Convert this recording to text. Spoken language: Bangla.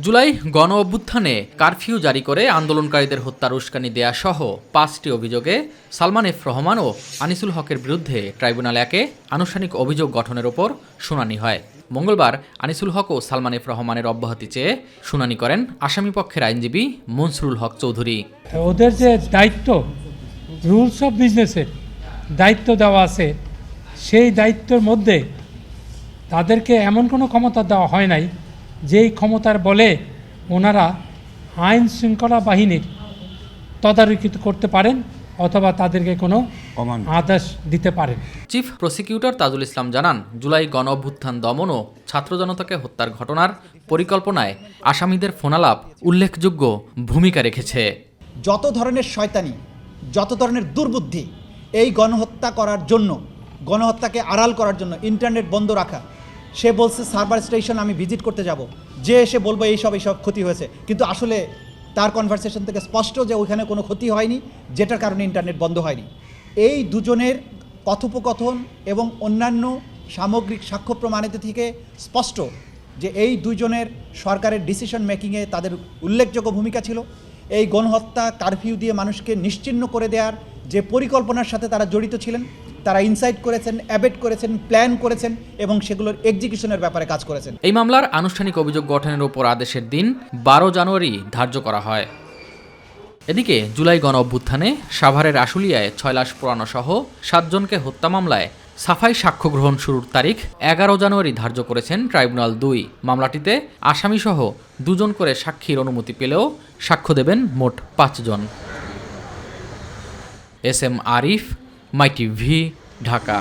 জুলাই গণ অভ্যুত্থানে কারফিউ জারি করে আন্দোলনকারীদের হত্যার উস্কানি দেয়া সহ 5টি অভিযোগে সালমান এফ রহমান ও আনিসুল হকের বিরুদ্ধে ট্রাইব্যুনাল 1-এ আনুষ্ঠানিক অভিযোগ গঠনের ওপর শুনানি হয়। মঙ্গলবার আনিসুল হক ও সালমান এফ রহমানের অব্যাহতি চেয়ে শুনানি করেন আসামিপক্ষের আইনজীবী মনসুরুল হক চৌধুরী। ওদের যে দায়িত্ব, রুলস অফ বিজনেসের দায়িত্ব দেওয়া আছে, সেই দায়িত্বের মধ্যে তাদেরকে এমন কোনো ক্ষমতা দেওয়া হয় নাই যেই ক্ষমতার বলে ওনারা আইন শৃঙ্খলা বাহিনীর তদারকি করতে পারেন অথবা তাদেরকে কোনো আদেশ দিতে পারেন। চিফ প্রসিকিউটর তাজুল ইসলাম জানান, জুলাই গণ অভ্যুত্থান দমন ও ছাত্র জনতাকে হত্যার ঘটনার পরিকল্পনায় আসামিদের ফোনালাপ উল্লেখযোগ্য ভূমিকা রেখেছে। যত ধরনের শয়তানি, যত ধরনের দুর্বুদ্ধি এই গণহত্যা করার জন্য, গণহত্যাকে আড়াল করার জন্য ইন্টারনেট বন্ধ রাখা, সে বলছে সার্ভার স্টেশন আমি ভিজিট করতে যাব, যে এসে বলবো এইসব ক্ষতি হয়েছে, কিন্তু আসলে তার কনভারসেশন থেকে স্পষ্ট যে ওইখানে কোনো ক্ষতি হয়নি, যেটার কারণে ইন্টারনেট বন্ধ হয়নি। এই দুজনের কথোপকথন এবং অন্যান্য সামগ্রিক সাক্ষ্য প্রমাণিত থেকে স্পষ্ট যে এই দুজনের সরকারের ডিসিশন মেকিংয়ে তাদের উল্লেখযোগ্য ভূমিকা ছিল। এই গণহত্যা কারফিউ দিয়ে মানুষকে নিশ্চিহ্ন করে দেওয়ার যে পরিকল্পনার সাথে তারা জড়িত ছিলেন, তারা ইনসাইট করেছেন, অ্যাবেট করেছেন, প্ল্যান করেছেন এবং সেগুলোর এক্সিকিউশনের ব্যাপারে কাজ করেছেন। এই মামলার আনুষ্ঠানিক অভিযোগ গঠনের উপর আদেশের দিন 12 জানুয়ারি ধার্য করা হয়। এদিকে জুলাই গণ অভ্যুত্থানে সাভারের আশুলিয়ায় 6 লাশ পোড়ানো সহ 7 জনকে হত্যা মামলায় সাফাই সাক্ষ্য গ্রহণ শুরুর তারিখ 11 জানুয়ারি ধার্য করেছেন ট্রাইব্যুনাল 2। মামলাটিতে আসামিসহ 2 জন করে সাক্ষীর অনুমতি পেলেও সাক্ষ্য দেবেন মোট 5 জন। এস এম আরিফ, মাই টিভি, ঢাকা।